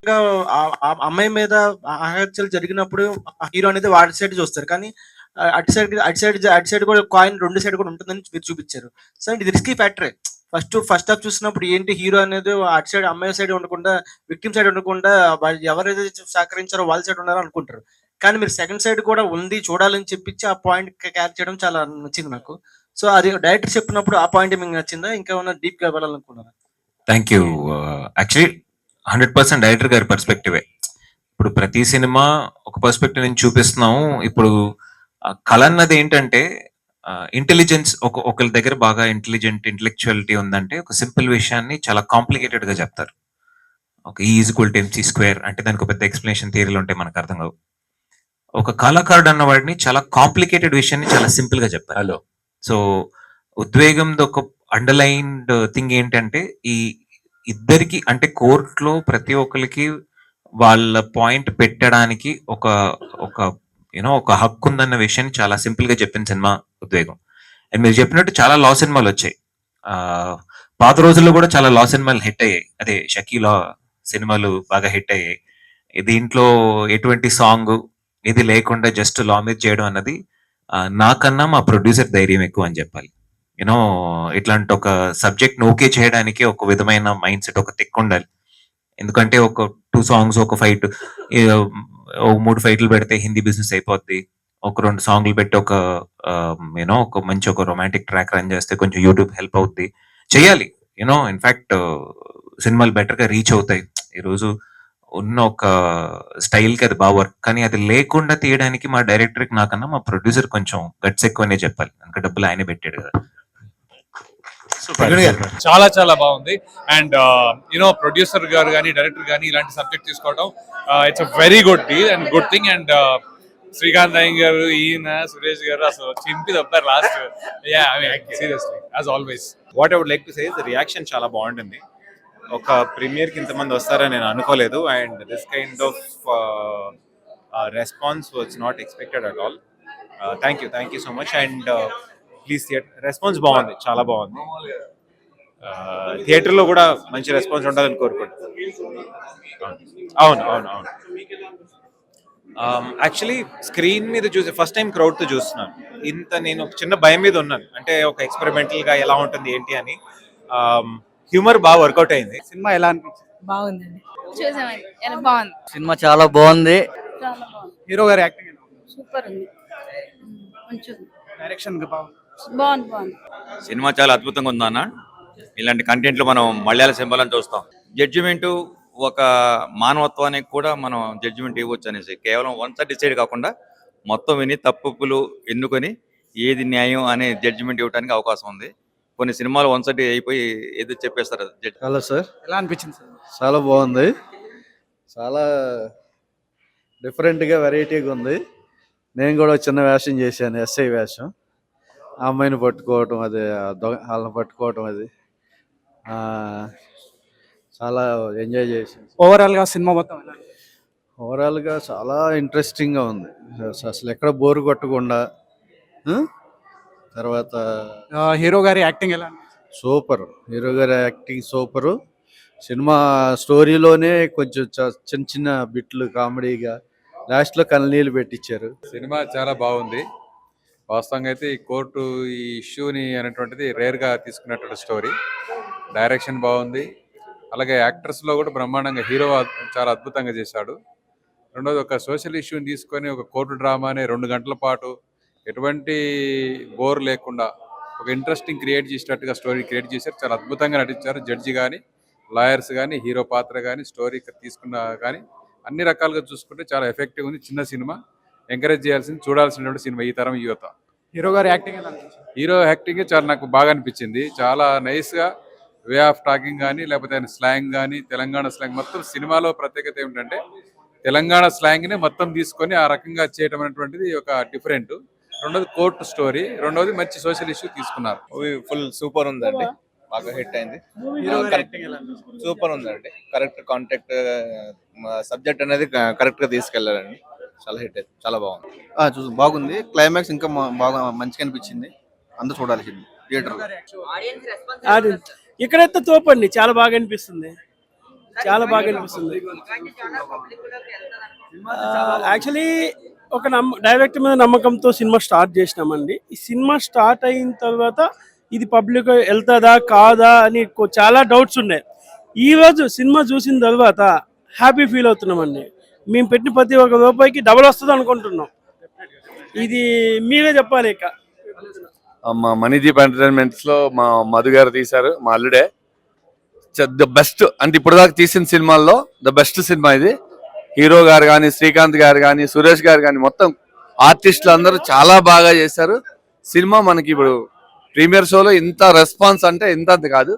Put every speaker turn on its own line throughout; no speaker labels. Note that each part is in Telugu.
గా ఆ అమ్మాయి మీద అహత్యలు జరిగినప్పుడు ఆ హీరో అనేది వాడి సైడ్ చూస్తారు. కానీ అటు సైడ్ కూడా కాయిన్ 2 సైడ్ కూడా ఉంటుందని మీరు చూపిచ్చారు. సో, ఇది రిస్కీ ఫ్యాక్టరే. ఫస్ట్ హాఫ్ చూసినప్పుడు ఏంటి హీరో అనేది అటు సైడ్ అమ్మాయి సైడ్ ఉండకుండా, విక్టిమ్ సైడ్ ఉండకుండా వాళ్ళు ఎవరైతే సహకరించారో వాళ్ళ సైడ్ ఉన్నారనుకుంటారు. కానీ మీరు సెకండ్ సైడ్ కూడా ఉంది చూడాలని చెప్పించి ఆ పాయింట్ క్యారీ చేయడం చాలా నచ్చింది నాకు. సో, అది డైరెక్టర్ చెప్పినప్పుడు ఆ పాయింటే మీకు నచ్చిందా? ఇంకేమన్నా డీప్‌గా వెళ్ళాలనుకున్నారా?
Thank you. యాక్చువల్లీ 100% డైరెక్టర్ గారి పర్స్పెక్టివే. ఇప్పుడు ప్రతి సినిమా ఒక పర్స్పెక్టివ్ నుంచి చూపిస్తున్నాము. ఇప్పుడు కళ అన్నది ఏంటంటే ఇంటెలిజెన్స్ ఒకరి దగ్గర బాగా ఇంటెలెక్చువాలిటీ ఉందంటే ఒక సింపుల్ విషయాన్ని చాలా కాంప్లికేటెడ్ గా చెప్తారు. ఒక E=MC² అంటే దానికి ఒక పెద్ద ఎక్స్ప్లెనేషన్ థియరీలు ఉంటాయి, మనకు అర్థం కావు. ఒక కళాకారుడు అన్న వాడిని చాలా కాంప్లికేటెడ్ విషయాన్ని చాలా సింపుల్ గా చెప్పారు. హలో, సో ఉద్వేగం ఒక అండర్లైన్డ్ థింగ్ ఏంటంటే ఈ ఇద్దరికి అంటే కోర్టులో ప్రతి ఒక్కరికి వాళ్ళ పాయింట్ పెట్టడానికి ఒక ఒక ఒక హక్కు ఉందన్న విషయాన్ని చాలా సింపుల్ గా చెప్పిన సినిమా ఉద్వేగం. అండ్ మీరు చెప్పినట్టు చాలా లా సినిమాలు వచ్చాయి. పాత రోజుల్లో కూడా చాలా లా సినిమాలు హిట్ అయ్యాయి. అదే షకీలా సినిమాలు బాగా హిట్ అయ్యాయి. దీంట్లో ఎటువంటి సాంగ్ ఇది లేకుండా జస్ట్ లా మీద చేయడం అన్నది నాకన్నా మా ప్రొడ్యూసర్ ధైర్యం ఎక్కువ అని చెప్పాలి. యూనో ఇట్లాంటి ఒక సబ్జెక్ట్ ఓకే చేయడానికి ఒక విధమైన మైండ్ సెట్, ఒక తిక్కు ఉండాలి. ఎందుకంటే ఒక 2 సాంగ్స్, ఒక ఫైట్, 3 ఫైట్లు పెడితే హిందీ బిజినెస్ అయిపోద్ది. ఒక 2 సాంగ్లు పెట్టి ఒక మంచి ఒక రొమాంటిక్ ట్రాక్ రన్ చేస్తే కొంచెం యూట్యూబ్ హెల్ప్ అవుద్ది. చేయాలి. ఇన్ఫాక్ట్ సినిమాలు బెటర్ గా రీచ్ అవుతాయి. ఈరోజు ఉన్న ఒక స్టైల్ కి అది బాగా వర్క్. కానీ అది లేకుండా తీయడానికి మా డైరెక్టర్ కి నాకన్నా మా ప్రొడ్యూసర్ కొంచెం గట్స్ ఎక్కువనే చెప్పాలి. అందుకే డబ్బులు ఆయనే పెట్టాడు కదా.
చాలా చాలా బాగుంది. అండ్ ప్రొడ్యూసర్ గారు కానీ డైరెక్టర్ కానీ ఇలాంటి సబ్జెక్ట్ తీసుకోవడం it's a very good deal and good thing. And Srikanth అయ్య గారు, ఈయన సురేష్ గారు అసలు చింపి తప్పారు last. Seriously as always.
What I would like to say the reaction చాలా బాగుంటుంది. ఒక ప్రీమియర్ కి ఇంతమంది వస్తారని నేను అనుకోలేదు. And this kind of response was not expected at all. Thank you so much. And please response బాగుంది, చాలా బాగుంది. థియేటర్లో కూడా మంచి రెస్పాన్స్ ఉంటుందని కోరుకుంటున్నాను. అవును. యాక్చువల్లీ స్క్రీన్ మీద చూసి ఫస్ట్ టైం క్రౌడ్తో చూస్తున్నాను. నేను ఒక చిన్న భయం మీద ఉన్నాను, అంటే ఒక ఎక్స్పెరిమెంటల్ గా ఎలా ఉంటుంది ఏంటి అని. హ్యూమర్ బాగా వర్కౌట్ అయింది.
సినిమా ఎలా అనిపించింది?
బాగుందండి, చూసామండి, బాగుంది.
సినిమా చాలా బాగుంది. హీరో గారి యాక్టింగ్
సూపర్ ఉంది.
డైరెక్షన్
బాగుంది.
సినిమా చాలా అద్భుతంగా ఉంది అన్న. ఇలాంటి కంటెంట్లు మనం మలయాళ సినిమాలను చూస్తాం. జడ్జిమెంట్ ఒక మానవత్వానికి కూడా మనం జడ్జిమెంట్ ఇవ్వచ్చు అనేసి, కేవలం వన్ సైడ్ డిసైడ్ కాకుండా మొత్తం విని తప్పులు ఎన్నుకొని ఏది న్యాయం అనే జడ్జిమెంట్ ఇవ్వడానికి అవకాశం ఉంది. కొన్ని సినిమాలు వన్ సైడ్ అయిపోయి ఏదో చెప్పేస్తారు.
హలో సార్, ఎలా అనిపించింది సార్? చాలా బాగుంది, చాలా డిఫరెంట్గా వెరైటీగా ఉంది. నేను కూడా చిన్న వేషం చేశాను, ఎస్ఐ వేషం. ఆ అమ్మాయిని పట్టుకోవటం, అది వాళ్ళని పట్టుకోవటం, అది చాలా ఎంజాయ్ చేశాను.
ఓవరాల్గా సినిమా మొత్తం
ఓవరాల్గా చాలా ఇంట్రెస్టింగ్గా ఉంది. అసలు ఎక్కడ బోరు కొట్టకుండా. తర్వాత
హీరో గారి యాక్టింగ్ ఎలా?
సూపర్. హీరో గారి యాక్టింగ్ సూపరు. సినిమా స్టోరీలోనే కొంచెం చిన్న చిన్న బిట్లు కామెడీగా లాస్ట్లో కన్నీళ్ళు పెట్టించారు.
సినిమా చాలా బాగుంది. వాస్తవంగా అయితే ఈ కోర్టు ఈ ఇష్యూని అనేటువంటిది రేర్గా తీసుకున్నటువంటి స్టోరీ. డైరెక్షన్ బాగుంది, అలాగే యాక్టర్స్లో కూడా బ్రహ్మాండంగా. హీరో చాలా అద్భుతంగా చేశాడు. రెండోది, ఒక సోషల్ ఇష్యూని తీసుకొని ఒక కోర్టు డ్రామాని 2 గంటల పాటు ఎటువంటి బోర్ లేకుండా ఒక ఇంట్రెస్టింగ్ క్రియేట్ చేసినట్టుగా స్టోరీ క్రియేట్ చేశారు. చాలా అద్భుతంగా నటించారు. జడ్జి కానీ, లాయర్స్ కానీ, హీరో పాత్ర కానీ, స్టోరీ తీసుకున్న కానీ అన్ని రకాలుగా చూసుకుంటే చాలా ఎఫెక్టివ్ ఉంది. చిన్న సినిమా, ఎంకరేజ్ చేయాల్సింది, చూడాల్సినటువంటి సినిమా ఈ తరం యువత.
హీరో గారి యాక్టింగ్ ఎలా?
హీరో యాక్టింగ్ చాలా నాకు బాగా అనిపించింది. చాలా నైస్గా వే ఆఫ్ టాకింగ్ కానీ, లేకపోతే ఆయన స్లాంగ్ కానీ, తెలంగాణ స్లాంగ్ మొత్తం సినిమాలో ప్రత్యేకత ఏమిటంటే తెలంగాణ స్లాంగ్ని మొత్తం తీసుకొని ఆ రకంగా చేయడం అనేటువంటిది ఒక డిఫరెంట్. రెండోది కోర్టు స్టోరీ, రెండోది మంచి సోషల్ ఇష్యూ తీసుకున్నారు.
ఫుల్ సూపర్ ఉందండి, బాగా హిట్ అయింది. సూపర్ ఉందండి. కరెక్ట్ కాంటాక్ట్ సబ్జెక్ట్ అనేది కరెక్ట్ గా తీసుకెళ్లారండి. చాలా హిట్ అయింది, చాలా బాగుంది.
చూసి బాగుంది. క్లైమాక్స్ ఇంకా బాగా మంచిగా అనిపించింది. అందరూ చూడాల్సింది థియేటర్.
ఇక్కడైతే తోపండి, చాలా బాగా అనిపిస్తుంది.
చాలా బాగా అనిపిస్తుంది. యాక్చువల్లీ ఒక డైరెక్టర్ మీద నమ్మకంతో సినిమా స్టార్ట్ చేసినామండి. ఈ సినిమా స్టార్ట్ అయిన తర్వాత ఇది పబ్లిక్ వెళ్తుందా కాదా అని చాలా డౌట్స్ ఉన్నాయి. ఈ రోజు సినిమా చూసిన తర్వాత హ్యాపీ ఫీల్ అవుతున్నామండి. మేము పెట్టిన ప్రతి ఒక్క రూపాయికి డబల్ వస్తుంది అనుకుంటున్నాం. ఇది మీరే చెప్పాలి ఇక.
మా మనీదీప్ ఎంటర్టైన్మెంట్స్ లో మా మధు గారు తీశారు, మా అల్లుడే. ద బెస్ట్ అంటే ఇప్పుడు దాకా తీసిన సినిమాల్లో ద బెస్ట్ సినిమా ఇది. హీరో గారు కానీ, శ్రీకాంత్ గారు కానీ, సురేష్ గారు కానీ, మొత్తం ఆర్టిస్టులు అందరూ చాలా బాగా చేశారు. సినిమా మనకి ఇప్పుడు ప్రీమియర్ షోలో ఇంత రెస్పాన్స్ అంటే ఇంత అంత కాదు.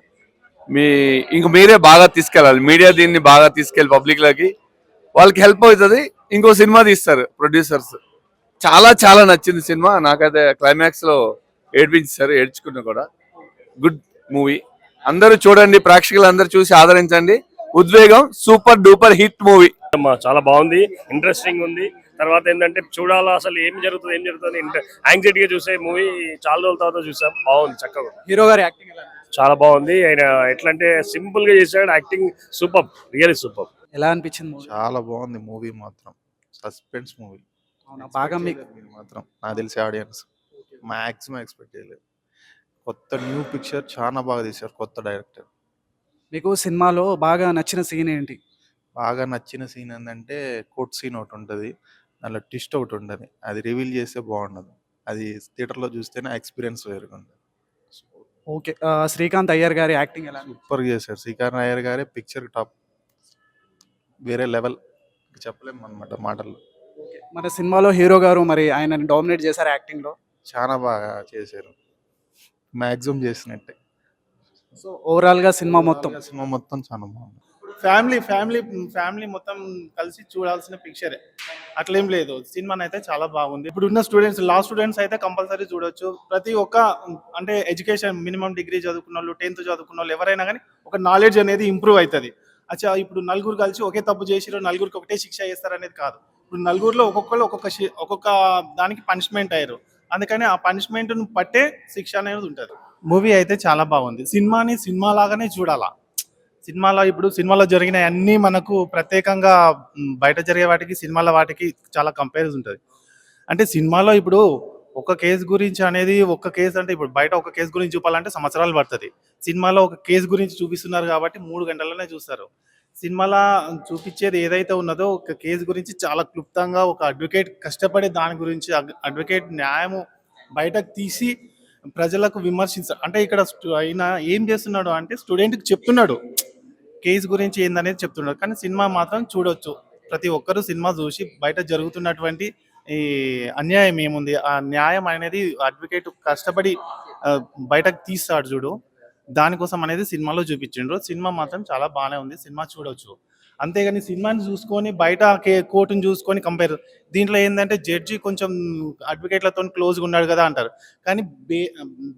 ఇంక మీరే బాగా తీసుకెళ్ళాలి, మీడియా దీన్ని బాగా తీసుకెళ్ళి పబ్లిక్ లోకి, వాళ్ళకి హెల్ప్ అవుతుంది. ఇంకో సినిమా తీస్తారు ప్రొడ్యూసర్స్. చాలా చాలా నచ్చింది సినిమా. నాకైతే క్లైమాక్స్ లో ఏడ్పించారు, ఏడ్చుకున్నా కూడా. గుడ్ మూవీ, అందరూ చూడండి, ప్రేక్షకులు అందరూ చూసి ఆదరించండి. ఉద్వేగం సూపర్ డూపర్ హిట్ మూవీ.
చాలా బాగుంది, ఇంట్రెస్టింగ్ ఉంది. తర్వాత ఏంటంటే చూడాలా అసలు ఏం జరుగుతుంది యాంగ్జైటీగా చూసే మూవీ. చాలా రోజుల తర్వాత చూసాం, బాగుంది, చక్కగా.
హీరో గారి యాక్టింగ్ ఎలా అనిపించింది?
చాలా బాగుంది. ఆయన ఎట్లా అంటే సింపుల్ గా చేశాడు, యాక్టింగ్ సూపర్, రియల్లీ సూపర్.
ఎలా అనిపించింది మూవీ?
చాలా బాగుంది మూవీ మాత్రం. సస్పెన్స్ మూవీ
అవునా, బాగా మీకు
మాత్రం నాకు తెలిసి ఆడియన్స్ మాక్సిమం ఎక్స్పెక్ట్ చేయలేదు. కొత్త న్యూ పిక్చర్ చాలా బాగా తీశారు కొత్త డైరెక్టర్.
మీకు సినిమాలో బాగా నచ్చిన సీన్ ఏంటి?
బాగా నచ్చిన సీన్ ఏంటంటే కోర్ట్ సీన్ ఒకటి ఉంటుంది, దాంట్లో ట్విస్ట్ ఒకటి ఉంటుంది. అది రివీల్ చేస్తే బాగుండదు, అది థియేటర్లో చూస్తేనే ఎక్స్పీరియన్స్ వేరుగా ఉంటుంది.
ఓకే, శ్రీకాంత్ అయ్యర్ గారి యాక్టింగ్ ఎలా అనిపించింది?
సూపర్ చేశారు. శ్రీకాంత్ అయ్యర్ గారే పిక్చర్ టాప్, వేరే లెవెల్, చెప్పలేము అన్నమాట మాటల్లో.
మన సినిమాలో హీరో గారు మరి ఆయన డామినేట్ చేశారు యాక్టింగ్ లో.
చాలా బాగా చేశారు, మ్యాక్సిమం చేసినట్టే.
సో ఓవరాల్ గా సినిమా మొత్తం
సినిమా మొత్తం చాలా బాగుంది.
ఫ్యామిలీ మొత్తం కలిసి చూడాల్సిన పిక్చరే, అట్లేం లేదు. సినిమా అయితే చాలా బాగుంది. ఇప్పుడు ఉన్న స్టూడెంట్స్, లా స్టూడెంట్స్ అయితే కంపల్సరీ చూడొచ్చు. ప్రతి ఒక్క అంటే ఎడ్యుకేషన్ మినిమం డిగ్రీ చదువుకున్న వాళ్ళు, 10th చదువుకున్న వాళ్ళు ఎవరైనా కానీ ఒక నాలెడ్జ్ అనేది ఇంప్రూవ్ అవుతుంది. అచ్చా, ఇప్పుడు నలుగురు కలిసి ఒకే తప్పు చేసిరో నలుగురికి ఒకటే శిక్ష చేస్తారు అనేది కాదు. ఇప్పుడు నలుగురిలో ఒక్కొక్కరు ఒక్కొక్క దానికి పనిష్మెంట్ అయ్యారు, అందుకని ఆ పనిష్మెంట్ను పట్టే శిక్ష అనేది ఉంటుంది. మూవీ అయితే చాలా బాగుంది. సినిమాని సినిమా లాగానే చూడాలా. సినిమాలో జరిగిన అన్నీ మనకు ప్రత్యేకంగా బయట జరిగే వాటికి సినిమాల వాటికి చాలా కంపారిజన్ ఉంటుంది. అంటే సినిమాలో ఇప్పుడు ఒక కేసు గురించి అనేది, ఒక కేసు అంటే ఇప్పుడు బయట ఒక కేసు గురించి చూపాలంటే సంవత్సరాలు పడుతుంది. సినిమాలో ఒక కేసు గురించి చూపిస్తున్నారు కాబట్టి 3 గంటల్లోనే చూస్తారు. సినిమాలో చూపించేది ఏదైతే ఉన్నదో ఒక కేసు గురించి చాలా క్లుప్తంగా ఒక అడ్వకేట్ కష్టపడే దాని గురించి, అడ్వకేట్ న్యాయము బయటకు తీసి ప్రజలకు విమర్శించారు. అంటే ఇక్కడ ఆయన ఏం చేస్తున్నాడు అంటే స్టూడెంట్కి చెప్తున్నాడు, కేసు గురించి ఏందనేది చెప్తున్నాడు. కానీ సినిమా మాత్రం చూడొచ్చు, ప్రతి ఒక్కరూ సినిమా చూసి బయట జరుగుతున్నటువంటి ఈ అన్యాయం ఏముంది, ఆ న్యాయం అనేది అడ్వకేట్ కష్టపడి బయటకు తీస్తాడు చూడు, దానికోసం అనేది సినిమాలో చూపించిండ్రు. సినిమా మాత్రం చాలా బాగానే ఉంది, సినిమా చూడొచ్చు. అంతేగాని సినిమాని చూసుకొని బయట కోర్టును చూసుకొని కంపేర్, దీంట్లో ఏంటంటే జడ్జి కొంచెం అడ్వకేట్లతో క్లోజ్గా ఉన్నాడు కదా అంటారు, కానీ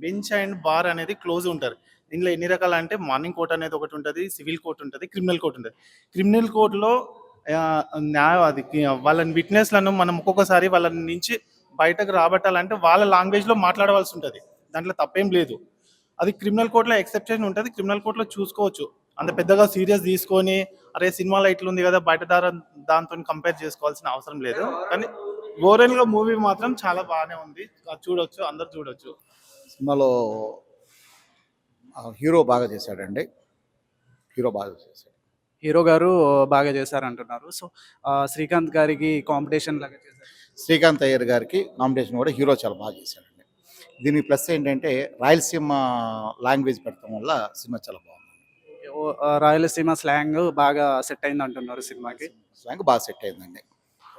బెంచ్ అండ్ బార్ అనేది క్లోజ్ ఉంటారు. దీంట్లో ఎన్ని రకాలు అంటే మార్నింగ్ కోర్ట్ అనేది ఒకటి ఉంటుంది, సివిల్ కోర్ట్ ఉంటుంది, క్రిమినల్ కోర్ట్ ఉంటుంది. క్రిమినల్ కోర్టులో వాళ్ళని విట్నెస్లను మనం ఒక్కొక్కసారి వాళ్ళ నుంచి బయటకు రాబట్టాలంటే వాళ్ళ లాంగ్వేజ్లో మాట్లాడవలసి ఉంటుంది, దాంట్లో తప్పేం లేదు. అది క్రిమినల్ కోర్టులో ఎక్సెప్షన్ ఉంటుంది, క్రిమినల్ కోర్టులో చూసుకోవచ్చు. అంత పెద్దగా సీరియస్ తీసుకొని అరే సినిమాలో ఇట్లుంది కదా బయట దాంతో కంపేర్ చేసుకోవాల్సిన అవసరం లేదు. కానీ ఓవరాల్గా మూవీ మాత్రం చాలా బాగానే ఉంది, చూడొచ్చు, అందరు చూడొచ్చు.
సినిమాలో హీరో బాగా చేశాడండి,
హీరో గారు బాగా చేశారు అంటున్నారు. సో శ్రీకాంత్ గారికి కాంపిటీషన్ లాగా చేశారు.
శ్రీకాంత్ అయ్యర్ గారికి కాంపిటీషన్ కూడా హీరో చాలా బాగా చేశాడండి. దీనికి ప్లస్ ఏంటంటే రాయలసీమ లాంగ్వేజ్ పెట్టడం వల్ల సినిమా చాలా బాగుంది.
రాయలసీమ స్లాంగ్ బాగా సెట్ అయింది అంటున్నారు సినిమాకి.
స్లాంగ్ బాగా సెట్ అయిందండి.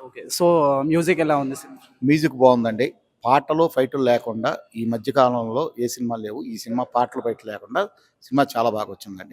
ఓకే, సో మ్యూజిక్ ఎలా ఉంది సినిమా?
మ్యూజిక్ బాగుందండి. పాటలు ఫైట్లు లేకుండా ఈ మధ్య కాలంలో ఏ సినిమా లేవు. ఈ సినిమా పాటలు ఫైట్లు లేకుండా సినిమా చాలా బాగా వచ్చిందండి.